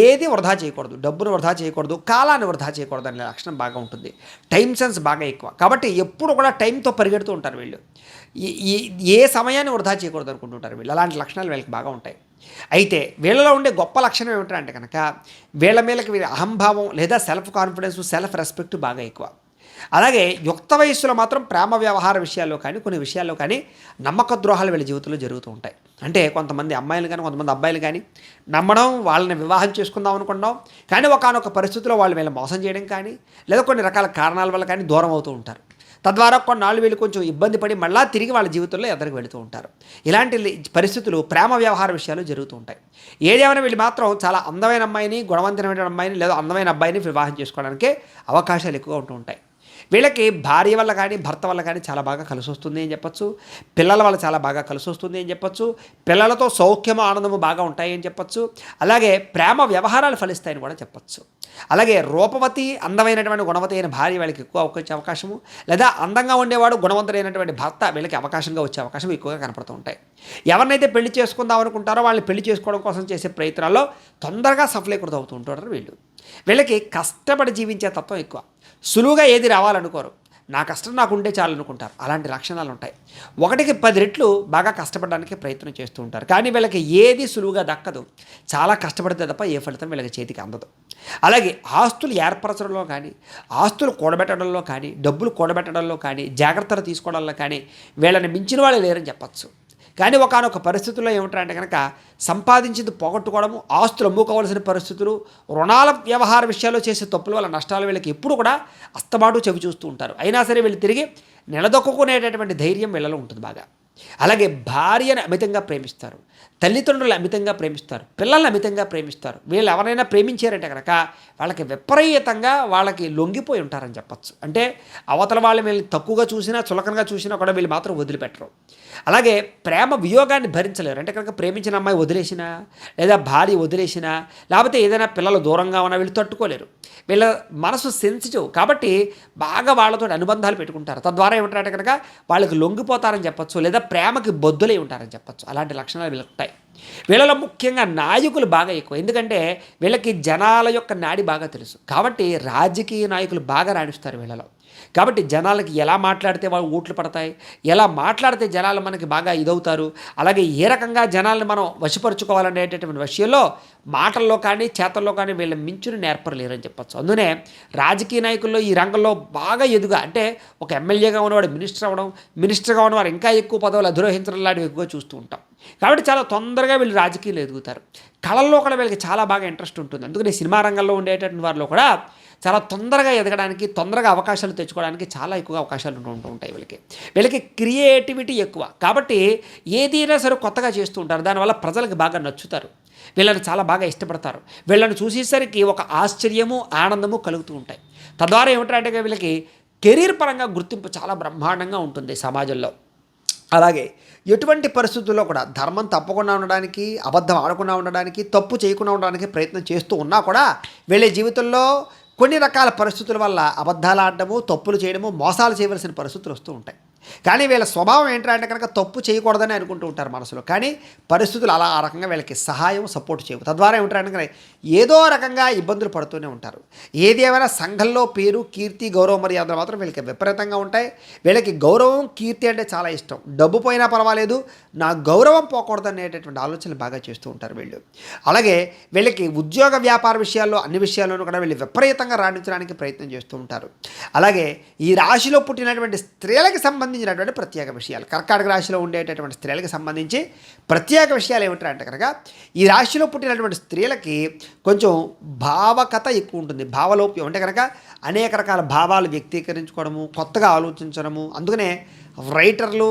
ఏది వృధా చేయకూడదు, డబ్బును వృధా చేయకూడదు, కాలాన్ని వృధా చేయకూడదు అనే లక్షణం బాగా ఉంటుంది. టైం సెన్స్ బాగా ఎక్కువ. కాబట్టి ఎప్పుడు కూడా టైంతో పరిగెడుతూ ఉంటారు వీళ్ళు. ఏ సమయాన్ని వృధా చేయకూడదు అనుకుంటుంటారు వీళ్ళు. అలాంటి లక్షణాలు వీళ్ళకి బాగా ఉంటాయి. అయితే వీళ్ళలో ఉండే గొప్ప లక్షణం ఏమిటంటే కనుక వీళ్ళ వీళ్ళ అహంభావం లేదా సెల్ఫ్ కాన్ఫిడెన్స్, సెల్ఫ్ రెస్పెక్ట్ బాగా ఎక్కువ. అలాగే యుక్త వయస్సులో మాత్రం ప్రేమ వ్యవహార విషయాల్లో కానీ, కొన్ని విషయాల్లో కానీ నమ్మక ద్రోహాలు వీళ్ళ జీవితంలో జరుగుతూ ఉంటాయి. అంటే కొంతమంది అమ్మాయిలు కానీ, కొంతమంది అబ్బాయిలు కానీ నమ్మడం, వాళ్ళని వివాహం చేసుకుందాం అనుకున్నాం, కానీ ఒకానొక పరిస్థితిలో వాళ్ళు వీళ్ళని మోసం చేయడం కానీ, లేదా కొన్ని రకాల కారణాల వల్ల కానీ దూరం అవుతూ ఉంటారు. తద్వారా కొన్నాళ్ళు వీళ్ళు కొంచెం ఇబ్బంది పడి మళ్ళీ తిరిగి వాళ్ళ జీవితంలో ఎదరికి వెళుతూ ఉంటారు. ఇలాంటి పరిస్థితులు ప్రేమ వ్యవహార విషయాలు జరుగుతూ ఉంటాయి. ఏదేమైనా వీళ్ళు మాత్రం చాలా అందమైన అమ్మాయిని, గుణవంతమైన అమ్మాయిని లేదా అందమైన అబ్బాయిని వివాహం చేసుకోవడానికే అవకాశాలు ఎక్కువగా ఉంటూ ఉంటాయి. వీళ్ళకి భార్య వల్ల కానీ భర్త వల్ల కానీ చాలా బాగా కలిసి వస్తుంది అని చెప్పొచ్చు. పిల్లల వల్ల చాలా బాగా కలిసి వస్తుంది అని చెప్పొచ్చు. పిల్లలతో సౌఖ్యము ఆనందము బాగా ఉంటాయి అని చెప్పొచ్చు. అలాగే ప్రేమ వ్యవహారాలు ఫలిస్తాయని కూడా చెప్పొచ్చు. అలాగే రూపవతి, అందమైనటువంటి గుణవతి అయిన భార్య వీళ్ళకి ఎక్కువ వచ్చే అవకాశము, లేదా అందంగా ఉండేవాడు గుణవంతుడైనటువంటి భర్త వీళ్ళకి అవకాశంగా వచ్చే అవకాశం ఎక్కువగా కనపడుతూ ఉంటాయి. ఎవరినైతే పెళ్లి చేసుకుందాం అనుకుంటారో వాళ్ళని పెళ్లి చేసుకోవడం కోసం చేసే ప్రయత్నాల్లో తొందరగా సఫలీకృతం అవుతూ ఉంటారు వీళ్ళు. వీళ్ళకి కష్టపడి జీవించే తత్వం ఎక్కువ. సులువుగా ఏది రావాలనుకోరు. నా కష్టం నాకు ఉంటే చాలు అనుకుంటారు. అలాంటి లక్షణాలు ఉంటాయి. 1కి 10 రెట్లు బాగా కష్టపడడానికి ప్రయత్నం చేస్తూ ఉంటారు. కానీ వీళ్ళకి ఏది సులువుగా దక్కదు. చాలా కష్టపడితే తప్ప ఏ ఫలితం వీళ్ళకి చేతికి అందదు. అలాగే ఆస్తులు ఏర్పరచడంలో కానీ, ఆస్తులు కూడబెట్టడంలో కానీ, డబ్బులు కూడబెట్టడంలో కానీ, జాగ్రత్తలు తీసుకోవడంలో కానీ వీళ్ళని మించిన వాళ్ళు లేరని చెప్పచ్చు. కానీ ఒకానొక పరిస్థితుల్లో ఏమిటంటే కనుక సంపాదించింది పోగొట్టుకోవడము, ఆస్తులు అమ్ముకోవాల్సిన పరిస్థితులు, రుణాల వ్యవహార విషయాల్లో చేసే తప్పుల వల్ల నష్టాలు వీళ్ళకి ఎప్పుడు కూడా అస్తమాటు చెవి చూస్తూ ఉంటారు. అయినా సరే వీళ్ళు తిరిగి నిలదొక్కునేటటువంటి ధైర్యం వీళ్ళలో ఉంటుంది బాగా. అలాగే భార్యను అమితంగా ప్రేమిస్తారు, తల్లిదండ్రులు అమితంగా ప్రేమిస్తారు, పిల్లల్ని అమితంగా ప్రేమిస్తారు. వీళ్ళు ఎవరైనా ప్రేమించారంటే కనుక వాళ్ళకి విపరీతంగా వాళ్ళకి లొంగిపోయి ఉంటారని చెప్పచ్చు. అంటే అవతల వాళ్ళు వీళ్ళని తక్కువగా చూసినా, చులకనగా చూసినా కూడా వీళ్ళు మాత్రం వదిలిపెట్టరు. అలాగే ప్రేమ వియోగాన్ని భరించలేరు. అంటే కనుక ప్రేమించిన అమ్మాయి వదిలేసినా, లేదా భార్య వదిలేసినా, లేకపోతే ఏదైనా పిల్లలు దూరంగా ఉన్నా వీళ్ళు తట్టుకోలేరు. వీళ్ళ మనసు సెన్సిటివ్ కాబట్టి బాగా వాళ్ళతో అనుబంధాలు పెట్టుకుంటారు. తద్వారా ఏమిటంటే కనుక వాళ్ళకి లొంగిపోతారని చెప్పచ్చు, లేదా ప్రేమకి బొద్దులై ఉంటారని చెప్పచ్చు. అలాంటి లక్షణాలు వీళ్ళకి ఉంటాయి. వీళ్ళలో ముఖ్యంగా నాయకులు బాగా ఎక్కువ. ఎందుకంటే వీళ్ళకి జనాల యొక్క నాడి బాగా తెలుసు. కాబట్టి రాజకీయ నాయకులు బాగా రాణిస్తారు వీళ్ళలో. కాబట్టి జనాలకి ఎలా మాట్లాడితే వాళ్ళు ఓట్లు పడతాయి, ఎలా మాట్లాడితే జనాలు మనకి బాగా ఇదవుతారు, అలాగే ఏ రకంగా జనాలను మనం వశపరుచుకోవాలనేటటువంటి విషయంలో మాటల్లో కానీ చేతల్లో కానీ వీళ్ళ మించుని నేర్పలేరని చెప్పచ్చు. అందునే రాజకీయ నాయకుల్లో ఈ రంగంలో బాగా ఎదుగా, అంటే ఒక ఎమ్మెల్యేగా ఉన్నవాడు మినిస్టర్ అవ్వడం, మినిస్టర్గా ఉన్నవాడు ఇంకా ఎక్కువ పదవులు అధిరోహించడం లాంటివి ఎక్కువగా చూస్తూ ఉంటాం. కాబట్టి చాలా తొందరగా వీళ్ళు రాజకీయాలు ఎదుగుతారు. కళల్లో కూడా వీళ్ళకి చాలా బాగా ఇంట్రెస్ట్ ఉంటుంది. అందుకని సినిమా రంగంలో ఉండేటటువంటి వారిలో కూడా చాలా తొందరగా ఎదగడానికి, తొందరగా అవకాశాలు తెచ్చుకోవడానికి చాలా ఎక్కువగా అవకాశాలు ఉంటూ ఉంటాయి వీళ్ళకి క్రియేటివిటీ ఎక్కువ. కాబట్టి ఏదైనా సరే కొత్తగా చేస్తూ ఉంటారు. దానివల్ల ప్రజలకు బాగా నచ్చుతారు, వీళ్ళని చాలా బాగా ఇష్టపడతారు. వీళ్ళని చూసేసరికి ఒక ఆశ్చర్యము, ఆనందము కలుగుతూ ఉంటాయి. తద్వారా ఏమిటంటే వీళ్ళకి కెరీర్ పరంగా గుర్తింపు చాలా బ్రహ్మాండంగా ఉంటుంది సమాజంలో. అలాగే ఎటువంటి పరిస్థితుల్లో కూడా ధర్మం తప్పకుండా ఉండడానికి, అబద్ధం ఆడకుండా ఉండడానికి, తప్పు చేయకుండా ఉండడానికి ప్రయత్నం చేస్తూ ఉన్నా కూడా వీళ్ళ జీవితంలో కొన్ని రకాల పరిస్థితుల వల్ల అబద్ధాలు ఆడడము, తప్పులు చేయడము, మోసాలు చేయవలసిన పరిస్థితులు వస్తూ ఉంటాయి. కానీ వీళ్ళ స్వభావం ఏంటంటే కనుక తప్పు చేయకూడదని అనుకుంటూ ఉంటారు మనసులో. కానీ పరిస్థితులు ఆ రకంగా వీళ్ళకి సహాయం, సపోర్ట్ చేయవు. తద్వారా ఏమిటంటే ఏదో రకంగా ఇబ్బందులు పడుతూనే ఉంటారు. ఏది ఏమైనా సంఘంలో పేరు, కీర్తి, గౌరవ మర్యాదలు మాత్రం వీళ్ళకి విపరీతంగా ఉంటాయి. వీళ్ళకి గౌరవం, కీర్తి అంటే చాలా ఇష్టం. డబ్బు పోయినా పర్వాలేదు, నా గౌరవం పోకూడదు అనేటటువంటి ఆలోచనలు బాగా చేస్తూ ఉంటారు వీళ్ళు. అలాగే వీళ్ళకి ఉద్యోగ వ్యాపార విషయాల్లో, అన్ని విషయాల్లోనూ కూడా వీళ్ళు విపరీతంగా రాణించడానికి ప్రయత్నం చేస్తూ ఉంటారు. అలాగే ఈ రాశిలో పుట్టినటువంటి స్త్రీలకు సంబంధించినటువంటి ప్రత్యేక విషయాలు, కర్కాటక రాశిలో ఉండేటటువంటి స్త్రీలకు సంబంధించి ప్రత్యేక విషయాలు ఏమిటంటే కనుక ఈ రాశిలో పుట్టినటువంటి స్త్రీలకి కొంచెం భావకత ఎక్కువ ఉంటుంది. భావలోప్యం అంటే కనుక అనేక రకాల భావాలు వ్యక్తీకరించుకోవడము, కొత్తగా ఆలోచించడము. అందుకనే రైటర్లు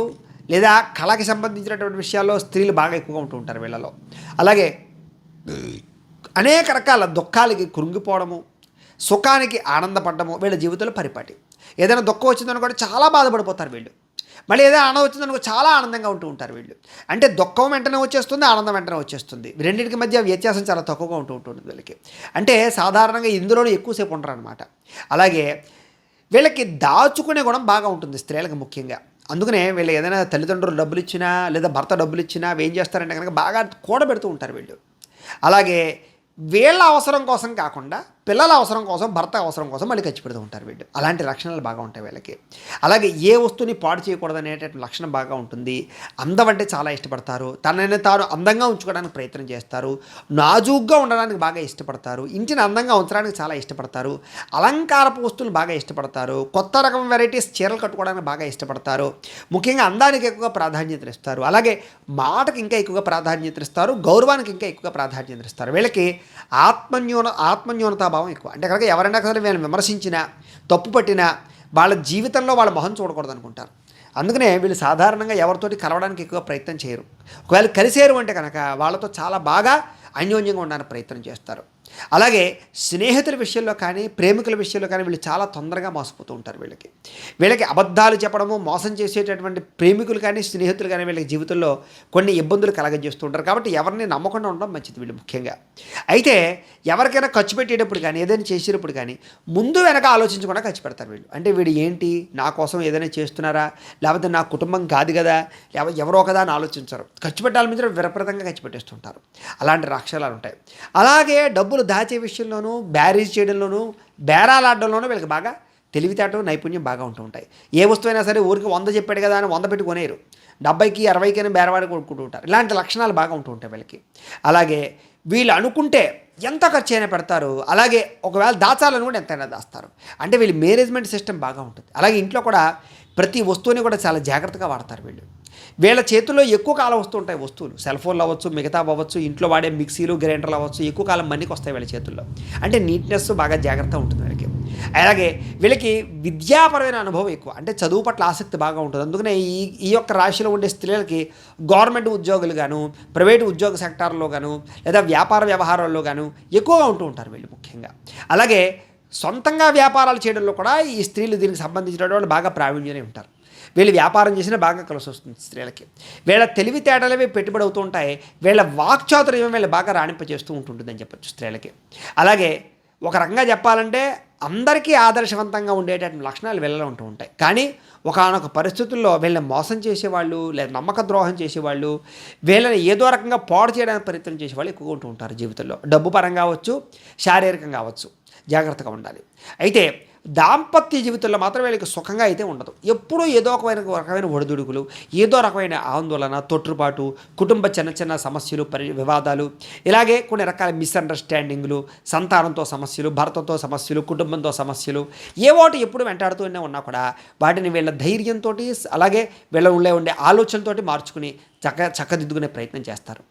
లేదా కళకి సంబంధించినటువంటి విషయాల్లో స్త్రీలు బాగా ఎక్కువగా ఉంటూ ఉంటారు వీళ్ళలో. అలాగే అనేక రకాల దుఃఖాలకి కృంగిపోవడము, సుఖానికి ఆనందపడము వీళ్ళ జీవితంలో పరిపాటి. ఏదైనా దుఃఖం వచ్చిందనుకోండి చాలా బాధపడిపోతారు వీళ్ళు. మళ్ళీ ఏదైనా ఆనందం వచ్చిందనుకో చాలా ఆనందంగా ఉంటూ ఉంటారు వీళ్ళు. అంటే దుఃఖం వెంటనే వచ్చేస్తుంది, ఆనందం వెంటనే వచ్చేస్తుంది. రెండింటికి మధ్య వ్యత్యాసం చాలా తక్కువగా ఉంటూ ఉంటుంది వీళ్ళకి. అంటే సాధారణంగా ఇందులోనే ఎక్కువసేపు ఉంటారు అనమాట. అలాగే వీళ్ళకి దాచుకునే గుణం బాగా ఉంటుంది స్త్రీలకు ముఖ్యంగా. అందుకనే వీళ్ళు ఏదైనా తల్లిదండ్రులు డబ్బులు ఇచ్చినా లేదా భర్త డబ్బులు ఇచ్చినా ఏం చేస్తారంటే కనుక బాగా కూడబెడుతూ ఉంటారు వీళ్ళు. అలాగే వీళ్ళ అవసరం కోసం కాకుండా పిల్లల అవసరం కోసం, భర్త అవసరం కోసం మళ్ళీ ఖర్చు పెడుతూ ఉంటారు వీళ్ళు. అలాంటి లక్షణాలు బాగా ఉంటాయి వీళ్ళకి. అలాగే ఏ వస్తువుని పాడు చేయకూడదు అనేటటువంటి లక్షణం బాగా ఉంటుంది. అందం అంటే చాలా ఇష్టపడతారు. తనని తాను అందంగా ఉంచుకోవడానికి ప్రయత్నం చేస్తారు. నాజూగ్గా ఉండడానికి బాగా ఇష్టపడతారు. ఇంటిని అందంగా ఉంచడానికి చాలా ఇష్టపడతారు. అలంకారపు వస్తువులు బాగా ఇష్టపడతారు. కొత్త రకం వెరైటీస్ చీరలు కట్టుకోవడానికి బాగా ఇష్టపడతారు. ముఖ్యంగా అందానికి ఎక్కువగా ప్రాధాన్యత ఇస్తారు. అలాగే ఇంకా ఎక్కువగా ప్రాధాన్యత ఇస్తారు. గౌరవానికి ఇంకా ఎక్కువగా ప్రాధాన్యత ఇస్తారు. వీళ్ళకి ఆత్మన్యూనతాభావం ఎక్కువ. అంటే కనుక ఎవరైనా సరే వీళ్ళని విమర్శించినా, తప్పు పట్టినా వాళ్ళ జీవితంలో వాళ్ళ మొహం చూడకూడదు అనుకుంటారు. అందుకనే వీళ్ళు సాధారణంగా ఎవరితోటి కలవడానికి ఎక్కువ ప్రయత్నం చేయరు. ఒకవేళ కలిసేరు అంటే కనుక వాళ్ళతో చాలా బాగా అన్యోన్యంగా ఉండడానికి ప్రయత్నం చేస్తారు. అలాగే స్నేహితుల విషయంలో కానీ ప్రేమికుల విషయంలో కానీ వీళ్ళు చాలా తొందరగా మోసపోతూ ఉంటారు. వీళ్ళకి అబద్ధాలు చెప్పడము, మోసం చేసేటటువంటి ప్రేమికులు కానీ స్నేహితులు కానీ వీళ్ళకి జీవితంలో కొన్ని ఇబ్బందులు కలగజేస్తూ ఉంటారు. కాబట్టి ఎవరిని నమ్మకుండా ఉండడం మంచిది వీళ్ళు ముఖ్యంగా. అయితే ఎవరికైనా ఖర్చు పెట్టేటప్పుడు కానీ ఏదైనా చేసేటప్పుడు కానీ ముందు వెనక ఆలోచించకుండా ఖర్చు పెడతారు వీళ్ళు. అంటే వీడు ఏంటి నా కోసం ఏదైనా చేస్తున్నారా, లేకపోతే నా కుటుంబం కాదు కదా, ఎవరో కదా అని ఆలోచించరు. ఖర్చు పెట్టాలి మీద విపరీతంగా ఖర్చు పెట్టేస్తుంటారు. అలాంటి రాక్షసాలు ఉంటాయి. అలాగే డబ్బులు దాచే విషయంలోనూ, బ్యారేజ్ చేయడంలోనూ, బేరాలాడడంలోనూ వీళ్ళకి బాగా తెలివితేటలు, నైపుణ్యం బాగా ఉంటూ ఉంటాయి. ఏ వస్తువైనా సరే ఊరికి 100 చెప్పాడు కదా అని 100 పెట్టి కొనేరు. 70కి 60కైనా బేరవాడి కొనుక్కుంటూ ఉంటారు. ఇలాంటి లక్షణాలు బాగా ఉంటూ ఉంటాయి వీళ్ళకి. అలాగే వీళ్ళు అనుకుంటే ఎంత ఖర్చు అయినా పెడతారు. అలాగే ఒకవేళ దాచాలని కూడా ఎంతైనా దాస్తారు. అంటే వీళ్ళ మేనేజ్మెంట్ సిస్టమ్ బాగా ఉంటుంది. అలాగే ఇంట్లో కూడా ప్రతి వస్తువుని కూడా చాలా జాగ్రత్తగా వాడతారు వీళ్ళు. వీళ్ళ చేతుల్లో ఎక్కువ కాలం వస్తూ ఉంటాయి వస్తువులు. సెల్ ఫోన్లు అవ్వచ్చు, మిగతా అవ్వచ్చు, ఇంట్లో వాడే మిక్సీలు, గ్రైండర్లు అవ్వచ్చు, ఎక్కువ కాలం మన్నికి వస్తాయి వీళ్ళ చేతుల్లో. అంటే నీట్నెస్ బాగా జాగ్రత్త ఉంటుంది వీళ్ళకి. అలాగే వీళ్ళకి విద్యాపరమైన అనుభవం ఎక్కువ, అంటే చదువు పట్ల ఆసక్తి బాగా ఉంటుంది. అందుకనే ఈ యొక్క రాశిలో ఉండే స్త్రీలకి గవర్నమెంట్ ఉద్యోగులు గాను, ప్రైవేటు ఉద్యోగ సెక్టార్లో గాను, లేదా వ్యాపార వ్యవహారాల్లో గాను ఎక్కువగా ఉంటూ ఉంటారు వీళ్ళు ముఖ్యంగా. అలాగే సొంతంగా వ్యాపారాలు చేయడంలో కూడా ఈ స్త్రీలు దీనికి సంబంధించిన వాళ్ళు బాగా ప్రావీణ్యమే ఉంటారు. వీళ్ళు వ్యాపారం చేసినా బాగా కలిసి వస్తుంది స్త్రీలకి. వీళ్ళ తెలివితేటలవే పెట్టుబడి అవుతూ ఉంటాయి. వీళ్ళ వాక్చాతుర్యం వీళ్ళు బాగా రాణింపజేస్తూ ఉంటుందని చెప్పచ్చు స్త్రీలకి. అలాగే ఒక రకంగా చెప్పాలంటే అందరికీ ఆదర్శవంతంగా ఉండేటటువంటి లక్షణాలు వీళ్ళలో ఉంటూ ఉంటాయి. కానీ ఒకానొక పరిస్థితుల్లో వీళ్ళని మోసం చేసేవాళ్ళు, లేదా నమ్మక ద్రోహం చేసేవాళ్ళు, వీళ్ళని ఏదో రకంగా పాడు చేయడానికి ప్రయత్నం చేసేవాళ్ళు ఎక్కువగా ఉంటూ ఉంటారు జీవితంలో. డబ్బు పరంగా కావచ్చు, శారీరకంగా కావచ్చు, జాగ్రత్తగా ఉండాలి. అయితే దాంపత్య జీవితంలో మాత్రం వీళ్ళకి సుఖంగా అయితే ఉండదు. ఎప్పుడూ ఏదో రకమైన ఒడిదుడుకులు, ఏదో రకమైన ఆందోళన, తొట్టుపాటు, కుటుంబ చిన్న చిన్న సమస్యలు, వివాదాలు, ఇలాగే కొన్ని రకాల మిస్అండర్స్టాండింగ్లు, సంతానంతో సమస్యలు, భర్తతో సమస్యలు, కుటుంబంతో సమస్యలు, ఏవోటి ఎప్పుడు వెంటాడుతూనే ఉన్నా కూడా వాటిని వీళ్ళ ధైర్యంతో, అలాగే వీళ్ళ ఉండే ఆలోచనతోటి మార్చుకుని చక్కదిద్దుకునే ప్రయత్నం చేస్తారు.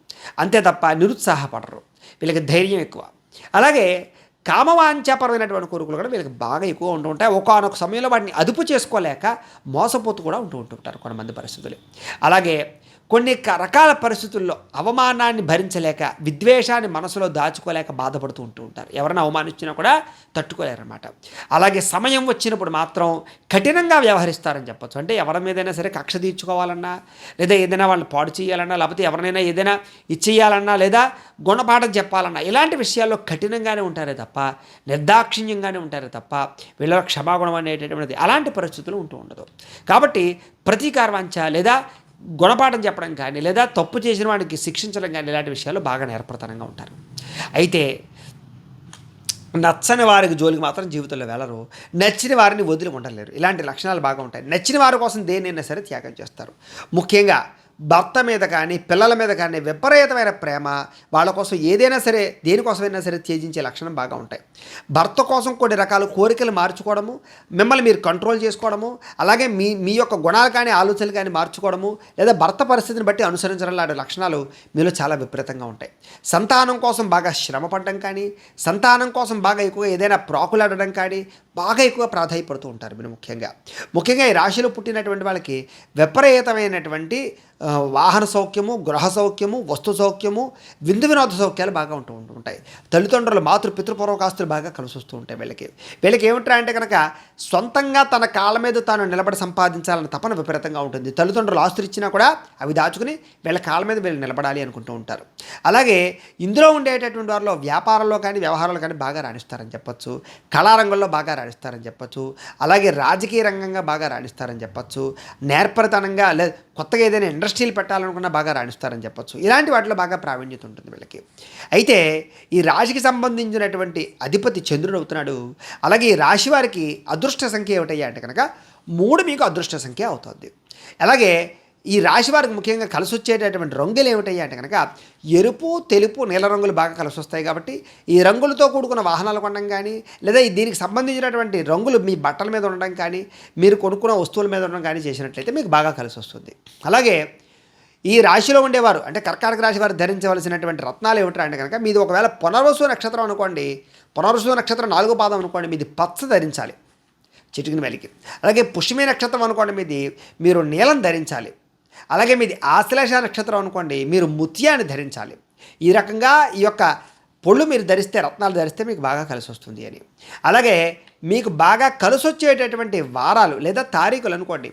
అంతే తప్ప నిరుత్సాహపడరు. వీళ్ళకి ధైర్యం ఎక్కువ. అలాగే కామవాంఛాపరమైనటువంటి కోరికలు కూడా వీళ్ళకి బాగా ఎక్కువ ఉంటూ ఉంటాయి. ఒకానొక సమయంలో వాటిని అదుపు చేసుకోలేక మోసపోతూ కూడా ఉంటుంటారు కొంతమంది పరిస్థితులు. అలాగే కొన్ని రకాల పరిస్థితుల్లో అవమానాన్ని భరించలేక, విద్వేషాన్ని మనసులో దాచుకోలేక బాధపడుతూ ఉంటూ ఉంటారు. ఎవరైనా అవమానించినా కూడా తట్టుకోలేరన్నమాట. అలాగే సమయం వచ్చినప్పుడు మాత్రం కఠినంగా వ్యవహరిస్తారని చెప్పచ్చు. అంటే ఎవరి మీదైనా సరే కక్ష తీర్చుకోవాలన్నా, లేదా ఏదైనా వాళ్ళు పాడు చేయాలన్నా, లేకపోతే ఎవరినైనా ఏదైనా ఇచ్చేయాలన్నా, లేదా గుణపాఠం చెప్పాలన్నా, ఇలాంటి విషయాల్లో కఠినంగానే ఉంటారే తప్ప, నిర్దాక్షిణ్యంగానే ఉంటారే తప్ప వీళ్ళ క్షమాగుణం అనేటటువంటిది అలాంటి పరిస్థితులు ఉంటూ ఉండదు. కాబట్టి ప్రతీకార వాంఛ, లేదా గుణపాఠం చెప్పడం కానీ, లేదా తప్పు చేసిన వాడికి శిక్షించడం కానీ, ఇలాంటి విషయాల్లో బాగా నేర్పరతనంగా ఉంటారు. అయితే నచ్చని వారికి జోలికి మాత్రం జీవితంలో వెళ్ళరు. నచ్చిన వారిని వదిలి ఉండలేరు. ఇలాంటి లక్షణాలు బాగా ఉంటాయి. నచ్చిన వారి కోసం దేన్నైనా సరే త్యాగం చేస్తారు. ముఖ్యంగా భర్త మీద కానీ, పిల్లల మీద కానీ విపరీతమైన ప్రేమ, వాళ్ళ కోసం ఏదైనా సరే, దేనికోసమైనా సరే త్యజించే లక్షణం బాగా ఉంటాయి. భర్త కోసం కొన్ని రకాల కోరికలు మార్చుకోవడము, మిమ్మల్ని మీరు కంట్రోల్ చేసుకోవడము, అలాగే మీ యొక్క గుణాలు కానీ, ఆలోచనలు కానీ మార్చుకోవడము, లేదా భర్త పరిస్థితిని బట్టి అనుసరించడం లాంటి లక్షణాలు మీలో చాలా విపరీతంగా ఉంటాయి. సంతానం కోసం బాగా శ్రమ పడడం కానీ, సంతానం కోసం బాగా ఎక్కువగా ఏదైనా ప్రాకులాడడం కానీ బాగా ఎక్కువ ప్రాధాన్యపడుతూ ఉంటారు మీరు ముఖ్యంగా ఈ రాశిలో పుట్టినటువంటి వాళ్ళకి విపరీతమైనటువంటి వాహన సౌఖ్యము, గృహ సౌఖ్యము, వస్తు సౌఖ్యము, విందు వినోద సౌఖ్యాలు బాగా ఉంటూ ఉంటాయి. తల్లిదండ్రులు పితృపూర్వకాస్తులు బాగా కలిసి వస్తూ ఉంటాయి. వీళ్ళకి ఏమిటంటే కనుక సొంతంగా తన కాళ్ళ మీద తాను నిలబడి సంపాదించాలన్న తపన విపరీతంగా ఉంటుంది. తల్లిదండ్రులు ఆస్తులు ఇచ్చినా కూడా అవి దాచుకుని వీళ్ళ కాళ్ళ మీద వీళ్ళు నిలబడాలి అనుకుంటూ ఉంటారు. అలాగే ఇందులో ఉండేటటువంటి వారిలో వ్యాపారంలో కానీ, వ్యవహారాలు కానీ బాగా రాణిస్తారని చెప్పచ్చు. కళారంగంలో బాగా రాణిస్తారని చెప్పచ్చు. అలాగే రాజకీయ రంగంగా బాగా రాణిస్తారని చెప్పచ్చు. నేర్పరితనంగా కొత్తగా ఏదైనా ఇండస్ట్రీలు పెట్టాలనుకున్నా బాగా రాణిస్తారని చెప్పచ్చు. ఇలాంటి వాటిలో బాగా ప్రావీణ్యత ఉంటుంది వీళ్ళకి. అయితే ఈ రాశికి సంబంధించినటువంటి అధిపతి చంద్రుడు అవుతున్నాడు. అలాగే ఈ రాశి వారికి అదృష్ట సంఖ్య ఏమిటయ్యా అంటే కనుక 3 మీకు అదృష్ట సంఖ్య అవుతుంది. అలాగే ఈ రాశి వారికి ముఖ్యంగా కలిసి వచ్చేటటువంటి రంగులు ఏమిటయ్యా అంటే కనుక ఎరుపు, తెలుపు, నీల రంగులు బాగా కలిసి వస్తాయి. కాబట్టి ఈ రంగులతో కూడుకున్న వాహనాలు కొనడం కానీ, లేదా దీనికి సంబంధించినటువంటి రంగులు మీ బట్టల మీద ఉండడం కానీ, మీరు కొనుక్కున్న వస్తువుల మీద ఉండడం కానీ చేసినట్లయితే మీకు బాగా కలిసి వస్తుంది. అలాగే ఈ రాశిలో ఉండేవారు, అంటే కర్కాటక రాశి వారు ధరించవలసినటువంటి రత్నాలు ఏమిటా అంటే కనుక మీది ఒకవేళ పునర్వసు నక్షత్రం అనుకోండి, పునర్వసు నక్షత్రం 4వ పాదం అనుకోండి, మీది పచ్చ ధరించాలి. చిటికిన వేలికి. అలాగే పుష్యమి నక్షత్రం అనుకోండి మీది, మీరు నీలం ధరించాలి. అలాగే మీది ఆశ్లేష నక్షత్రం అనుకోండి, మీరు ముత్యాన్ని ధరించాలి. ఈ రకంగా ఈ యొక్క పొళ్ళు మీరు ధరిస్తే, రత్నాలు ధరిస్తే మీకు బాగా కలిసి వస్తుంది అని. అలాగే మీకు బాగా కలిసి వచ్చేటటువంటి వారాలు లేదా తారీఖులు అనుకోండి,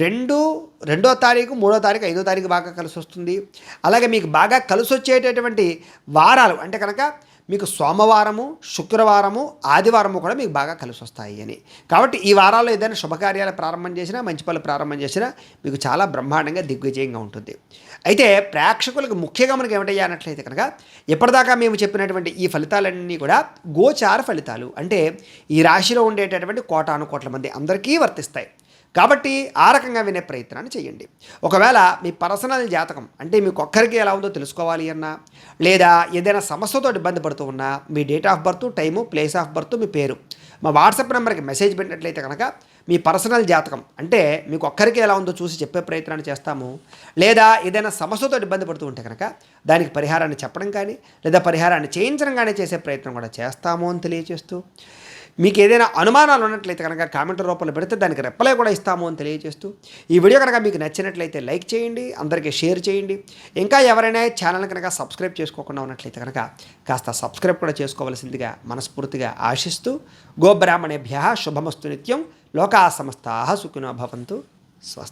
2వ తారీఖు, 3వ తారీఖు, 5వ తారీఖు బాగా కలిసి వస్తుంది. అలాగే మీకు బాగా కలిసి వచ్చేటటువంటి వారాలు అంటే కనుక మీకు సోమవారము, శుక్రవారము, ఆదివారము కూడా మీకు బాగా కలిసి వస్తాయి అని. కాబట్టి ఈ వారాల్లో ఏదైనా శుభకార్యాలు ప్రారంభం చేసినా, మంచి పనులు ప్రారంభం చేసినా మీకు చాలా బ్రహ్మాండంగా దిగ్విజయంగా ఉంటుంది. అయితే ప్రేక్షకులకు ముఖ్యంగా మనకి ఏమిటయ్యా అన్నట్లయితే కనుక, ఇప్పటిదాకా మేము చెప్పినటువంటి ఈ ఫలితాలన్నీ కూడా గోచార ఫలితాలు. అంటే ఈ రాశిలో ఉండేటటువంటి కోటాను కోట్ల మంది అందరికీ వర్తిస్తాయి. కాబట్టి ఆ రకంగా వినే ప్రయత్నాన్ని చేయండి. ఒకవేళ మీ పర్సనల్ జాతకం అంటే మీకు ఒక్కరికి ఎలా ఉందో తెలుసుకోవాలి అన్నా, లేదా ఏదైనా సమస్యతో ఇబ్బంది పడుతూ ఉన్నా, మీ date of birth, time, place of birth, మీ పేరు మా వాట్సాప్ నెంబర్కి మెసేజ్ పెట్టినట్లయితే కనుక మీ పర్సనల్ జాతకం అంటే మీకు ఒక్కరికి ఎలా ఉందో చూసి చెప్పే ప్రయత్నాన్ని చేస్తాము. లేదా ఏదైనా సమస్యతో ఇబ్బంది పడుతూ ఉంటే కనుక దానికి పరిహారాన్ని చెప్పడం కానీ, లేదా పరిహారాన్ని చేయించడం కానీ చేసే ప్రయత్నం కూడా చేస్తాము అని తెలియజేస్తూ, మీకు ఏదైనా అనుమానాలు ఉన్నట్లయితే కనుక కామెంట్ రూపంలో పెడితే దానికి రిప్లై కూడా ఇస్తాము అని తెలియజేస్తూ, ఈ వీడియో కనుక మీకు నచ్చినట్లయితే లైక్ చేయండి, అందరికీ షేర్ చేయండి. ఇంకా ఎవరైనా ఛానల్ కనుక సబ్స్క్రైబ్ చేసుకోకుండా ఉన్నట్లయితే కనుక కాస్త సబ్స్క్రైబ్ కూడా చేసుకోవాల్సిందిగా మనస్ఫూర్తిగా ఆశిస్తూ, గోబ్రాహ్మణేభ్యః శుభమస్తు నిత్యం, లోకా సమస్తాః సుఖినో భవంతు. స్వస్తి.